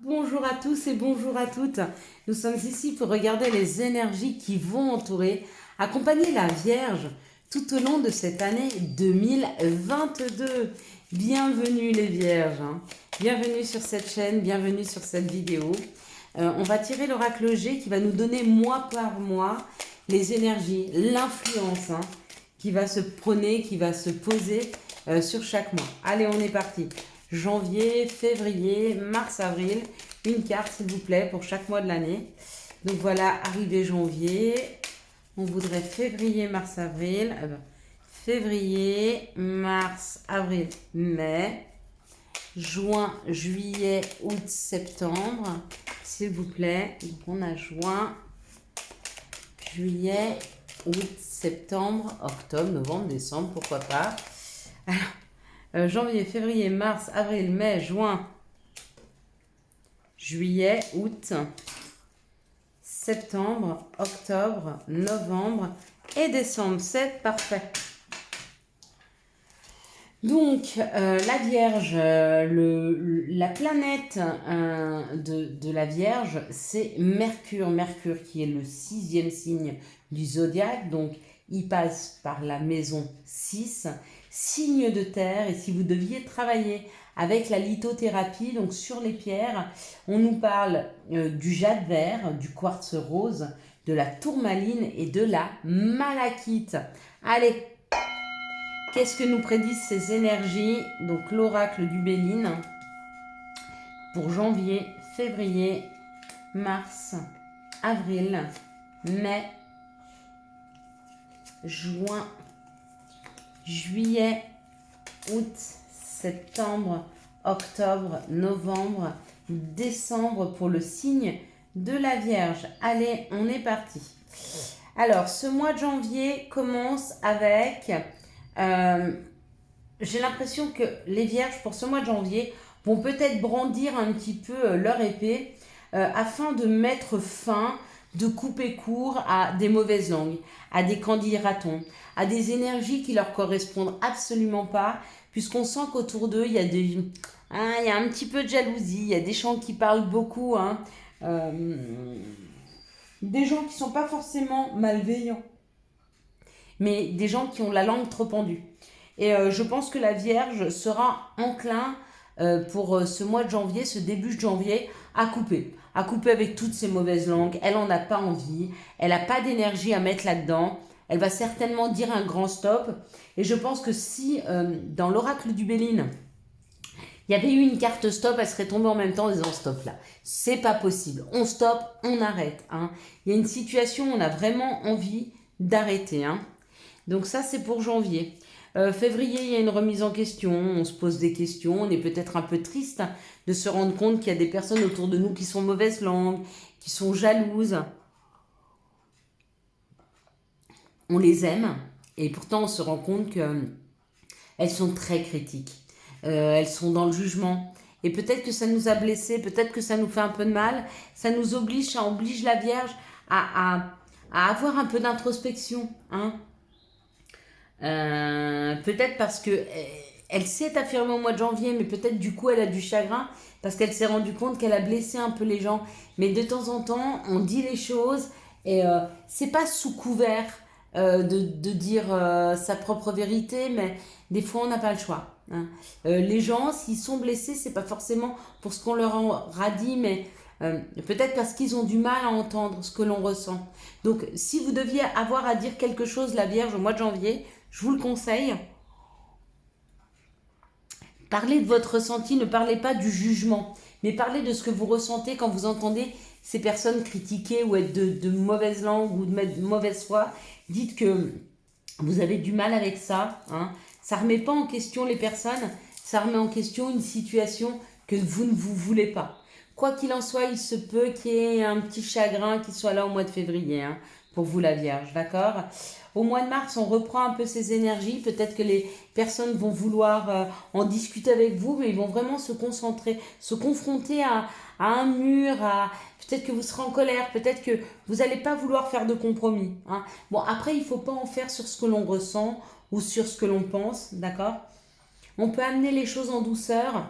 Bonjour à tous et bonjour à toutes. Nous sommes ici pour regarder les énergies qui vont entourer, accompagner la Vierge tout au long de cette année 2022. Bienvenue les Vierges, hein. Bienvenue sur cette chaîne, bienvenue sur cette vidéo. On va tirer l'oracle G qui va nous donner mois par mois les énergies, l'influence qui va se prôner, qui va se poser sur chaque mois. Allez, on est parti. Janvier, février, mars, avril. Une carte, s'il vous plaît, pour chaque mois de l'année. Donc voilà, arrivé janvier. On voudrait février, mars, avril. Février, mars, avril, mai. Juin, juillet, août, septembre. S'il vous plaît. Donc on a juin, juillet, août, septembre, octobre, novembre, décembre, pourquoi pas. Alors, janvier, février, mars, avril, mai, juin, juillet, août, septembre, octobre, novembre et décembre. C'est parfait. Donc, la Vierge, la planète de la Vierge, c'est Mercure. Mercure qui est le 6e signe du zodiaque. Donc, il passe par la maison 6, signe de terre. Et si vous deviez travailler avec la lithothérapie, donc sur les pierres, on nous parle du jade vert, du quartz rose, de la tourmaline et de la malachite. Allez! Qu'est-ce que nous prédisent ces énergies? Donc l'oracle du Béline pour janvier, février, mars, avril, mai, juin, juillet, août, septembre, octobre, novembre, décembre pour le signe de la Vierge. Allez, on est parti. Alors, ce mois de janvier commence avec... j'ai l'impression que les Vierges, pour ce mois de janvier, vont peut-être brandir un petit peu leur épée afin de mettre fin, de couper court à des mauvaises langues, à des candidatons, à des énergies qui leur correspondent absolument pas, puisqu'on sent qu'autour d'eux, il y a il y a un petit peu de jalousie, il y a des gens qui parlent beaucoup, des gens qui sont pas forcément malveillants, mais des gens qui ont la langue trop pendue. Et je pense que la Vierge sera enclin pour ce mois de janvier, ce début de janvier, à couper. À couper avec toutes ces mauvaises langues. Elle n'en a pas envie. Elle n'a pas d'énergie à mettre là-dedans. Elle va certainement dire un grand stop. Et je pense que si dans l'oracle du Béline, il y avait eu une carte stop, elle serait tombée en même temps en disant stop là. C'est pas possible. On stoppe, on arrête. Il y a une situation où on a vraiment envie d'arrêter. Donc ça, c'est pour janvier. Février, il y a une remise en question, on se pose des questions, on est peut-être un peu triste de se rendre compte qu'il y a des personnes autour de nous qui sont mauvaise langue, qui sont jalouses. On les aime et pourtant on se rend compte qu'elles sont très critiques. Elles sont dans le jugement. Et peut-être que ça nous a blessés, peut-être que ça nous fait un peu de mal. Ça nous oblige, ça oblige la Vierge à avoir un peu d'introspection. Peut-être parce que elle s'est affirmée au mois de janvier, mais peut-être du coup elle a du chagrin parce qu'elle s'est rendue compte qu'elle a blessé un peu les gens. Mais de temps en temps, on dit les choses et c'est pas sous couvert de dire sa propre vérité, mais des fois on n'a pas le choix. Les gens, s'ils sont blessés, c'est pas forcément pour ce qu'on leur aura dit, mais peut-être parce qu'ils ont du mal à entendre ce que l'on ressent. Donc, si vous deviez avoir à dire quelque chose, la Vierge, au mois de janvier, je vous le conseille. Parlez de votre ressenti, ne parlez pas du jugement, mais parlez de ce que vous ressentez quand vous entendez ces personnes critiquer ou être de mauvaise langue ou de mauvaise foi. Dites que vous avez du mal avec ça. Ça ne remet pas en question les personnes, ça remet en question une situation que vous ne vous voulez pas. Quoi qu'il en soit, il se peut qu'il y ait un petit chagrin qui soit là au mois de février, pour vous la Vierge, d'accord? Au mois de mars, on reprend un peu ces énergies. Peut-être que les personnes vont vouloir en discuter avec vous, mais ils vont vraiment se concentrer, se confronter à un mur, peut-être que vous serez en colère, peut-être que vous n'allez pas vouloir faire de compromis. Bon, après, il ne faut pas en faire sur ce que l'on ressent ou sur ce que l'on pense, d'accord? On peut amener les choses en douceur,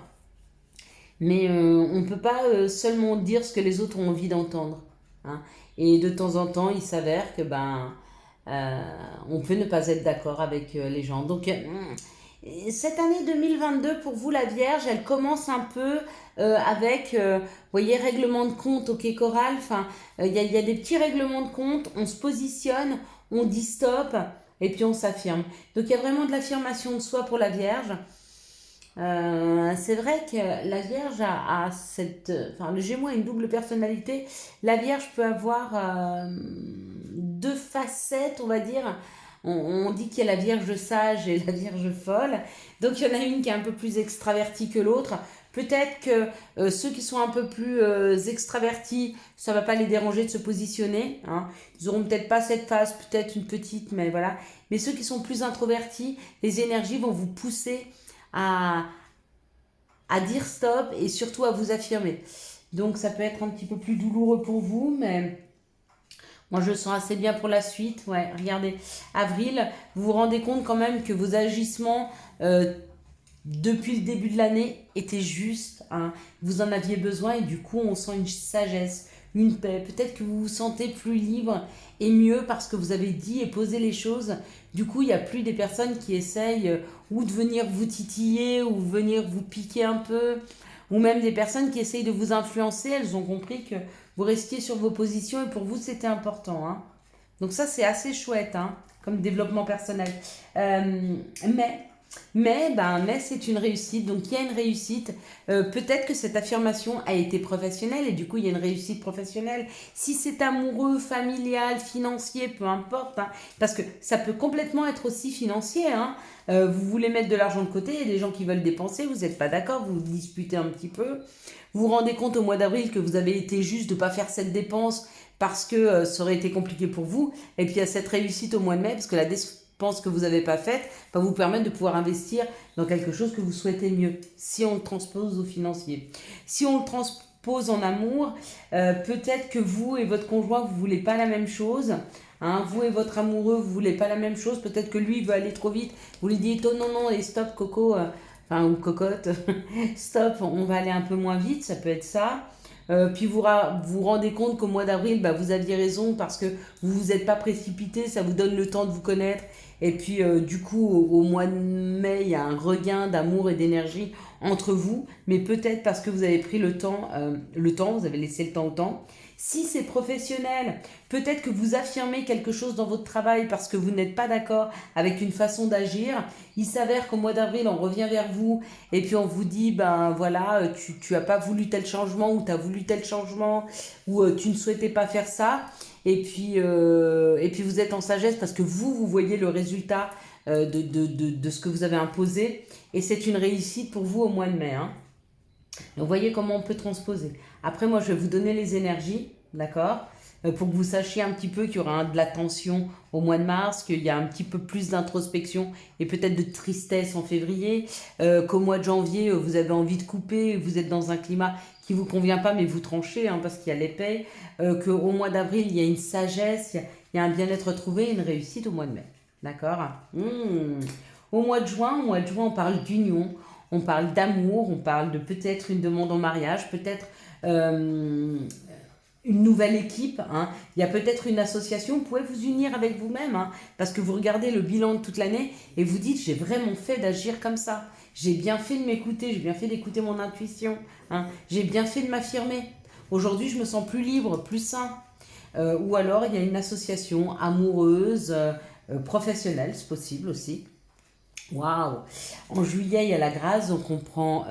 Mais on ne peut pas seulement dire ce que les autres ont envie d'entendre. Hein. Et de temps en temps, il s'avère que euh, on peut ne pas être d'accord avec les gens. Donc, cette année 2022, pour vous, la Vierge, elle commence un peu avec, vous voyez, règlement de compte, ok, Coral. Enfin, il y a des petits règlements de compte, on se positionne, on dit stop, et puis on s'affirme. Donc, il y a vraiment de l'affirmation de soi pour la Vierge. C'est vrai que la Vierge a cette... Enfin, le Gémeaux a une double personnalité. La Vierge peut avoir deux facettes, on va dire. On dit qu'il y a la Vierge sage et la Vierge folle. Donc, il y en a une qui est un peu plus extravertie que l'autre. Peut-être que ceux qui sont un peu plus extravertis, ça va pas les déranger de se positionner. Hein. Ils auront peut-être pas cette phase, peut-être une petite, mais voilà. Mais ceux qui sont plus introvertis, les énergies vont vous pousser à, à dire stop et surtout à vous affirmer. Donc ça peut être un petit peu plus douloureux pour vous, mais moi je le sens assez bien pour la suite. Ouais, regardez, avril, vous vous rendez compte quand même que vos agissements depuis le début de l'année étaient justes. Hein. Vous en aviez besoin et du coup on sent une sagesse, une paix. Peut-être que vous vous sentez plus libre et mieux parce que vous avez dit et posé les choses. Du coup, il n'y a plus des personnes qui essayent ou de venir vous titiller ou venir vous piquer un peu, ou même des personnes qui essayent de vous influencer. Elles ont compris que vous restiez sur vos positions et pour vous c'était important. Hein. Donc ça c'est assez chouette hein, comme développement personnel. Euh, mais mais c'est une réussite, donc il y a une réussite. Peut-être que cette affirmation a été professionnelle et du coup il y a une réussite professionnelle. Si c'est amoureux, familial, financier, peu importe, hein, parce que ça peut complètement être aussi financier. Hein. Vous voulez mettre de l'argent de côté, il y a des gens qui veulent dépenser, vous n'êtes pas d'accord, vous vous disputez un petit peu. Vous vous rendez compte au mois d'avril que vous avez été juste de ne pas faire cette dépense parce que ça aurait été compliqué pour vous. Et puis il y a cette réussite au mois de mai, parce que la dépense que vous n'avez pas faite va vous permettre de pouvoir investir dans quelque chose que vous souhaitez mieux, si on le transpose au financier. Si on le transpose en amour, peut-être que vous et votre conjoint, vous ne voulez pas la même chose. Hein, vous et votre amoureux, vous ne voulez pas la même chose. Peut-être que lui veut aller trop vite. Vous lui dites, oh non, non, et stop, Coco, enfin, ou cocotte, stop, on va aller un peu moins vite, ça peut être ça. Puis vous rendez compte qu'au mois d'avril, vous aviez raison parce que vous vous êtes pas précipité, ça vous donne le temps de vous connaître. Et puis du coup, au mois de mai, il y a un regain d'amour et d'énergie entre vous, mais peut-être parce que vous avez pris le temps, vous avez laissé le temps au temps. Si c'est professionnel, peut-être que vous affirmez quelque chose dans votre travail parce que vous n'êtes pas d'accord avec une façon d'agir. Il s'avère qu'au mois d'avril, on revient vers vous et puis on vous dit, ben voilà, tu as pas voulu tel changement ou tu as voulu tel changement ou tu ne souhaitais pas faire ça. Et puis vous êtes en sagesse parce que vous voyez le résultat de ce que vous avez imposé. Et c'est une réussite pour vous au mois de mai. Hein. Donc, vous voyez comment on peut transposer. Après, moi, je vais vous donner les énergies, d'accord. Pour que vous sachiez un petit peu qu'il y aura de la tension au mois de mars, qu'il y a un petit peu plus d'introspection et peut-être de tristesse en février, qu'au mois de janvier, vous avez envie de couper, vous êtes dans un climat qui ne vous convient pas, mais vous tranchez hein, parce qu'il y a l'épée, qu'au mois d'avril, il y a une sagesse, il y a un bien-être trouvé, une réussite au mois de mai. D'accord. Au mois de juin, on parle d'union, on parle d'amour, on parle de peut-être une demande en mariage, peut-être une nouvelle équipe. Hein. Il y a peut-être une association, vous pouvez vous unir avec vous-même, hein, parce que vous regardez le bilan de toute l'année et vous dites, j'ai vraiment fait d'agir comme ça. J'ai bien fait de m'écouter, j'ai bien fait d'écouter mon intuition, hein. J'ai bien fait de m'affirmer. Aujourd'hui, je me sens plus libre, plus sain. Ou alors, il y a une association amoureuse, professionnelle, c'est possible aussi. Waouh! En juillet, il y a la grâce, donc on prend,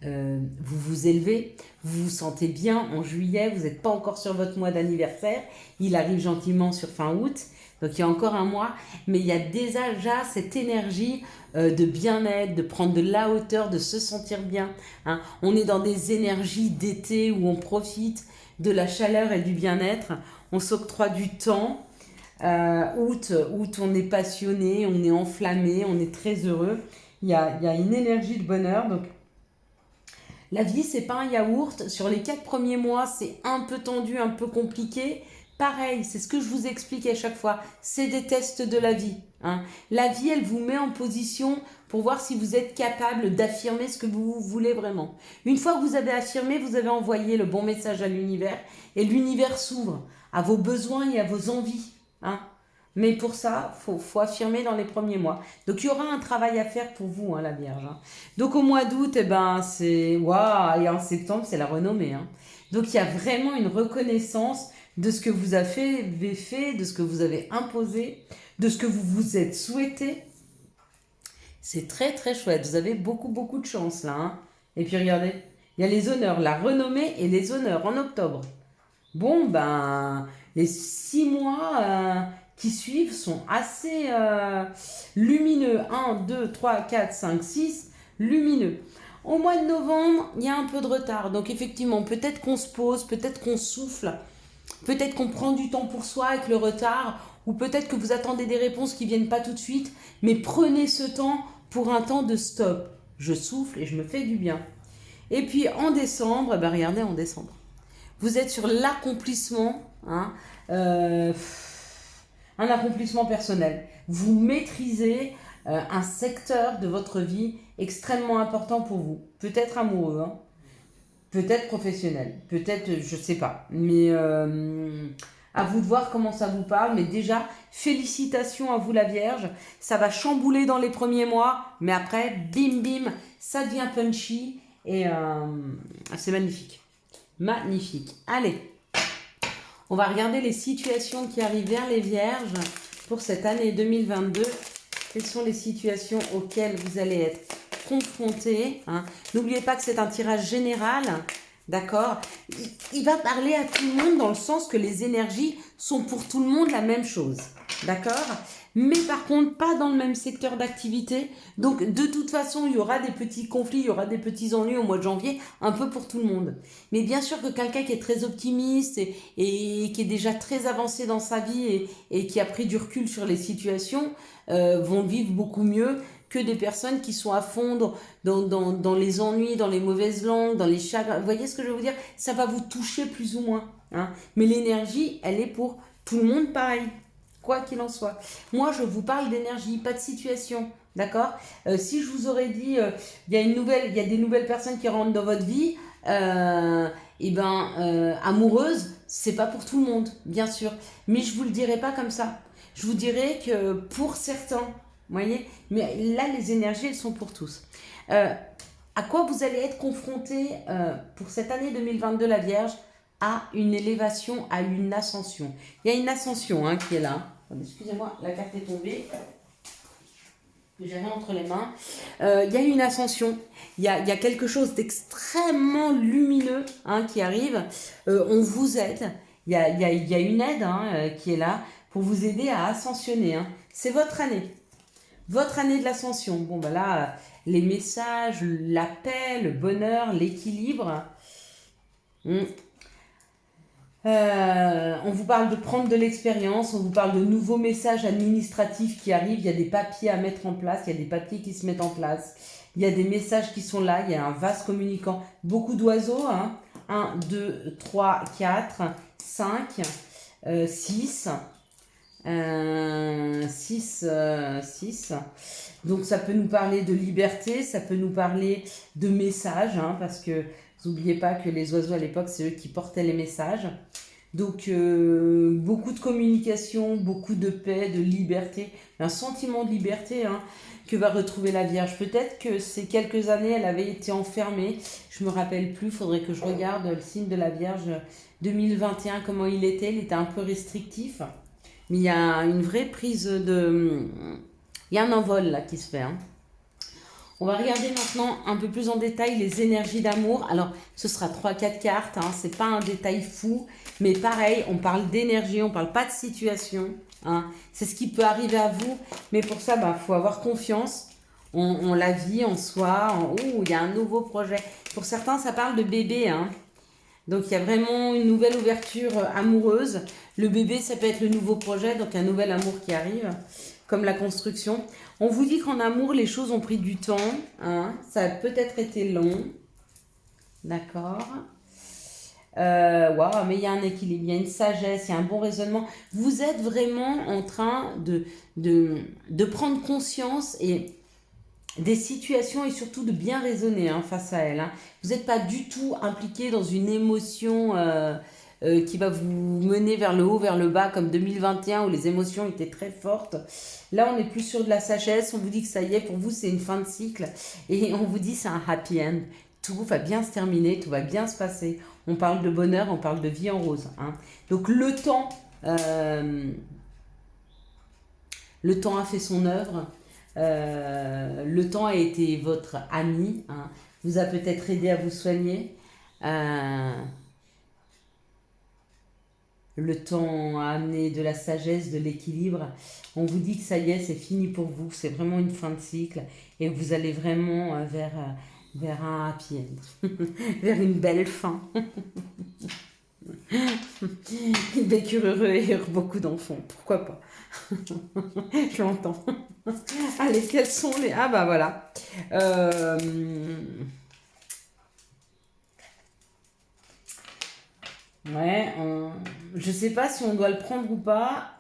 vous vous élevez, vous vous sentez bien en juillet, vous n'êtes pas encore sur votre mois d'anniversaire, il arrive gentiment sur fin août, donc il y a encore un mois, mais il y a déjà cette énergie de bien-être, de prendre de la hauteur, de se sentir bien. Hein. On est dans des énergies d'été où on profite de la chaleur et du bien-être, on s'octroie du temps. Août, on est passionné, on est enflammé, on est très heureux. Il y a une énergie de bonheur. Donc, la vie, c'est pas un yaourt. Sur les 4 premiers mois, c'est un peu tendu, un peu compliqué. Pareil, c'est ce que je vous explique à chaque fois. C'est des tests de la vie. Hein. La vie, elle vous met en position pour voir si vous êtes capable d'affirmer ce que vous voulez vraiment. Une fois que vous avez affirmé, vous avez envoyé le bon message à l'univers et l'univers s'ouvre à vos besoins et à vos envies. Hein. Mais pour ça, faut affirmer dans les premiers mois. Donc, il y aura un travail à faire pour vous, hein, la Vierge. Hein. Donc, au mois d'août, eh ben, c'est... Waouh, et en septembre, c'est la renommée. Hein. Donc, il y a vraiment une reconnaissance de ce que vous avez fait, de ce que vous avez imposé, de ce que vous vous êtes souhaité. C'est très, très chouette. Vous avez beaucoup, beaucoup de chance, là. Hein. Et puis, regardez, il y a les honneurs, la renommée et les honneurs en octobre. Bon, ben, les 6 mois qui suivent sont assez lumineux. 1, 2, 3, 4, 5, 6, lumineux. Au mois de novembre, il y a un peu de retard. Donc, effectivement, peut-être qu'on se pose, peut-être qu'on souffle, peut-être qu'on prend du temps pour soi avec le retard, ou peut-être que vous attendez des réponses qui ne viennent pas tout de suite, mais prenez ce temps pour un temps de stop. Je souffle et je me fais du bien. Et puis, en décembre, ben regardez, en décembre. Vous êtes sur l'accomplissement, hein, un accomplissement personnel. Vous maîtrisez un secteur de votre vie extrêmement important pour vous. Peut-être amoureux, hein, peut-être professionnel, peut-être, je ne sais pas. Mais à vous de voir comment ça vous parle. Mais déjà, félicitations à vous la Vierge. Ça va chambouler dans les premiers mois, mais après, bim bim, ça devient punchy et c'est magnifique. Magnifique. Allez, on va regarder les situations qui arrivent vers les Vierges pour cette année 2022. Quelles sont les situations auxquelles vous allez être confrontés, hein. N'oubliez pas que c'est un tirage général, d'accord. Il va parler à tout le monde dans le sens que les énergies sont pour tout le monde la même chose, d'accord. Mais par contre, pas dans le même secteur d'activité. Donc, de toute façon, il y aura des petits conflits, il y aura des petits ennuis au mois de janvier, un peu pour tout le monde. Mais bien sûr que quelqu'un qui est très optimiste et qui est déjà très avancé dans sa vie et qui a pris du recul sur les situations, vont vivre beaucoup mieux que des personnes qui sont à fond dans les ennuis, dans les mauvaises langues, dans les chagrins. Vous voyez ce que je veux vous dire? Ça va vous toucher plus ou moins. Hein. Mais l'énergie, elle est pour tout le monde pareil. Quoi qu'il en soit. Moi, je vous parle d'énergie, pas de situation. D'accord. Si je vous aurais dit, il y a des nouvelles personnes qui rentrent dans votre vie, amoureuses, c'est pas pour tout le monde, bien sûr. Mais je vous le dirai pas comme ça. Je vous dirais que pour certains, vous voyez, mais là, les énergies, elles sont pour tous. À quoi vous allez être confrontés pour cette année 2022, la Vierge? À une élévation, à une ascension. Il y a une ascension hein, qui est là. Excusez-moi, la carte est tombée. Que j'avais entre les mains. Il y a une ascension. Il y a quelque chose d'extrêmement lumineux hein, qui arrive. On vous aide. Il y a une aide hein, qui est là pour vous aider à ascensionner. Hein. C'est votre année. Votre année de l'ascension. Bon, ben là, les messages, la paix, le bonheur, l'équilibre. On vous parle de prendre de l'expérience, on vous parle de nouveaux messages administratifs qui arrivent, il y a des papiers à mettre en place, il y a des papiers qui se mettent en place, il y a des messages qui sont là, il y a un vase communicant, beaucoup d'oiseaux, hein. 1, 2, 3, 4, 5, 6, 6. Donc ça peut nous parler de liberté, ça peut nous parler de messages, hein, parce que n'oubliez pas que les oiseaux à l'époque, c'est eux qui portaient les messages. Donc, beaucoup de communication, beaucoup de paix, de liberté, un sentiment de liberté hein, que va retrouver la Vierge. Peut-être que ces quelques années, elle avait été enfermée. Je me rappelle plus, il faudrait que je regarde le signe de la Vierge 2021, comment il était. Il était un peu restrictif. Mais il y a une vraie prise de... Il y a un envol là qui se fait. Hein. On va regarder maintenant un peu plus en détail les énergies d'amour. Alors, ce sera 3-4 cartes, hein, c'est pas un détail fou, mais pareil, on parle d'énergie, on parle pas de situation. Hein. C'est ce qui peut arriver à vous, mais pour ça, faut avoir confiance en la vie, en soi. Il y a un nouveau projet. Pour certains, ça parle de bébé. Hein. Donc, il y a vraiment une nouvelle ouverture amoureuse. Le bébé, ça peut être le nouveau projet, donc un nouvel amour qui arrive, comme la construction. On vous dit qu'en amour, les choses ont pris du temps. Hein. Ça a peut-être été long. D'accord. Mais il y a un équilibre, il y a une sagesse, il y a un bon raisonnement. Vous êtes vraiment en train de prendre conscience et des situations et surtout de bien raisonner hein, face à elles. Hein. Vous n'êtes pas du tout impliqué dans une émotion qui va vous mener vers le haut, vers le bas, comme 2021 où les émotions étaient très fortes. Là, on est plus sur de la sagesse. On vous dit que ça y est, pour vous, c'est une fin de cycle. Et on vous dit c'est un happy end. Tout va bien se terminer, tout va bien se passer. On parle de bonheur, on parle de vie en rose. Hein. Donc le temps a fait son œuvre. Le temps a été votre ami, hein, vous a peut-être aidé à vous soigner. Le temps a amené de la sagesse, de l'équilibre. On vous dit que ça y est, c'est fini pour vous, c'est vraiment une fin de cycle et vous allez vraiment vers un happy end, vers une belle fin. Vécure heureux et heureux beaucoup d'enfants, pourquoi pas. Je l'entends. Allez, quels sont les... Ah bah voilà. Ouais, je sais pas si on doit le prendre ou pas.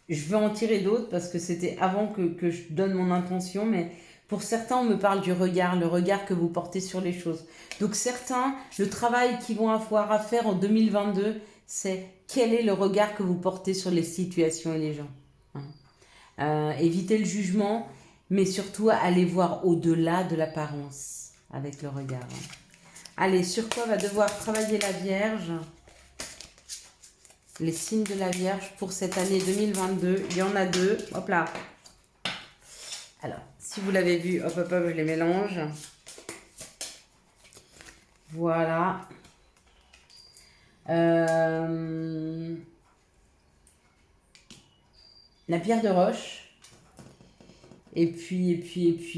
Je vais en tirer d'autres parce que c'était avant que je donne mon intention, mais pour certains, on me parle du regard, le regard que vous portez sur les choses. Donc certains, le travail qu'ils vont avoir à faire en 2022, c'est quel est le regard que vous portez sur les situations et les gens. Hein. Évitez le jugement, mais surtout allez voir au-delà de l'apparence avec le regard. Hein. Allez, sur quoi va devoir travailler la Vierge ? Les signes de la Vierge pour cette année 2022. Il y en a deux. Hop là. Alors, si vous l'avez vu, hop, hop, hop, je les mélange. Voilà. La pierre de roche. Et puis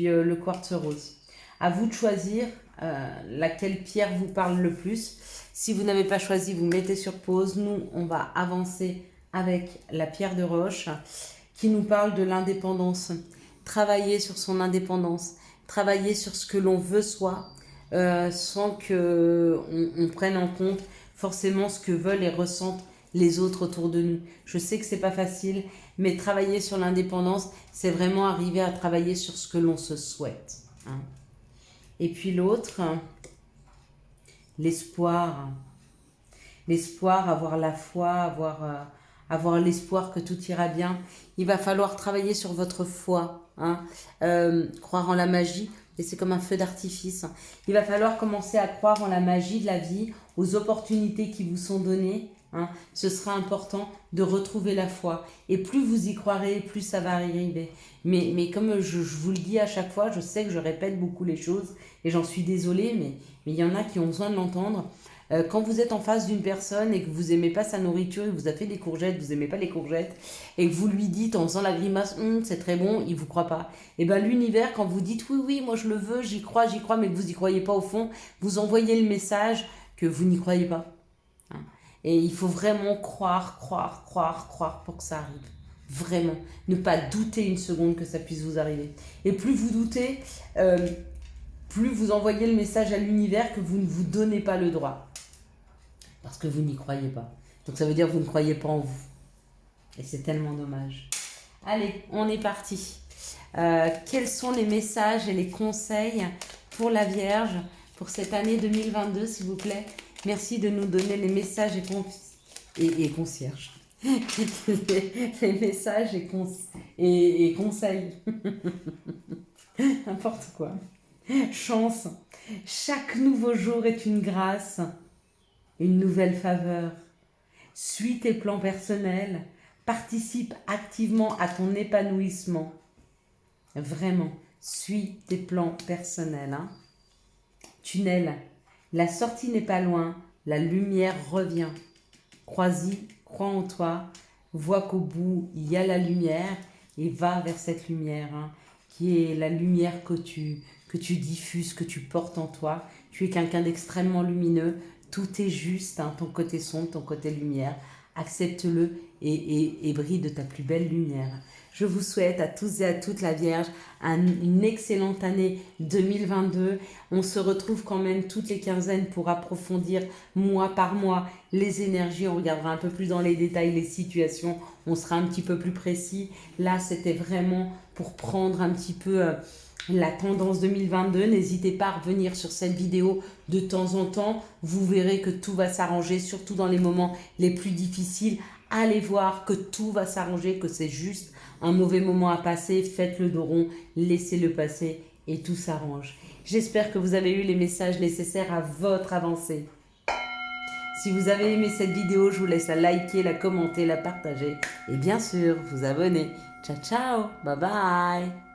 le quartz rose. À vous de choisir laquelle pierre vous parle le plus. Si vous n'avez pas choisi, vous mettez sur pause. Nous, on va avancer avec la pierre de roche qui nous parle de l'indépendance. Travailler sur son indépendance. Travailler sur ce que l'on veut soi sans qu'on prenne en compte forcément ce que veulent et ressentent les autres autour de nous. Je sais que c'est pas facile, mais travailler sur l'indépendance, c'est vraiment arriver à travailler sur ce que l'on se souhaite. Hein. Et puis l'autre, l'espoir. L'espoir, avoir la foi, avoir l'espoir que tout ira bien. Il va falloir travailler sur votre foi. Hein. Croire en la magie, et c'est comme un feu d'artifice. Il va falloir commencer à croire en la magie de la vie, aux opportunités qui vous sont données. Hein. Ce sera important de retrouver la foi. Et plus vous y croirez, plus ça va arriver. Mais comme je vous le dis à chaque fois, je sais que je répète beaucoup les choses et j'en suis désolée, mais il y en a qui ont besoin de l'entendre. Quand vous êtes en face d'une personne et que vous n'aimez pas sa nourriture, il vous a fait des courgettes, vous n'aimez pas les courgettes, et que vous lui dites en faisant la grimace, c'est très bon, il ne vous croit pas. Et bien l'univers, quand vous dites oui, moi je le veux, j'y crois, mais que vous n'y croyez pas au fond, vous envoyez le message que vous n'y croyez pas. Hein. Et il faut vraiment croire pour que ça arrive. Vraiment. Ne pas douter une seconde que ça puisse vous arriver. Et plus vous doutez, plus vous envoyez le message à l'univers que vous ne vous donnez pas le droit. Parce que vous n'y croyez pas. Donc ça veut dire que vous ne croyez pas en vous. Et c'est tellement dommage. Allez, on est parti. Quels sont les messages et les conseils pour la Vierge pour cette année 2022, s'il vous plaît? Merci de nous donner les messages et concierges. les messages et conseils. N'importe quoi. Chance. Chaque nouveau jour est une grâce, une nouvelle faveur. Suis tes plans personnels. Participe activement à ton épanouissement. Vraiment, suis tes plans personnels. Hein. Tunnel. La sortie n'est pas loin. La lumière revient. Crois-y, crois en toi. Vois qu'au bout, il y a la lumière et va vers cette lumière, hein, qui est la lumière que tu diffuses, que tu portes en toi. Tu es quelqu'un d'extrêmement lumineux. Tout est juste, hein, ton côté sombre, ton côté lumière. Accepte-le et brille de ta plus belle lumière. Je vous souhaite à tous et à toutes la Vierge une excellente année 2022. On se retrouve quand même toutes les quinzaines pour approfondir mois par mois les énergies. On regardera un peu plus dans les détails les situations. On sera un petit peu plus précis. Là, c'était vraiment pour prendre un petit peu la tendance 2022. N'hésitez pas à revenir sur cette vidéo de temps en temps. Vous verrez que tout va s'arranger, surtout dans les moments les plus difficiles. Allez voir que tout va s'arranger, que c'est juste un mauvais moment à passer. Faites le dos rond, laissez-le passer et tout s'arrange. J'espère que vous avez eu les messages nécessaires à votre avancée. Si vous avez aimé cette vidéo, je vous laisse la liker, la commenter, la partager et bien sûr vous abonner. Ciao, ciao, bye bye.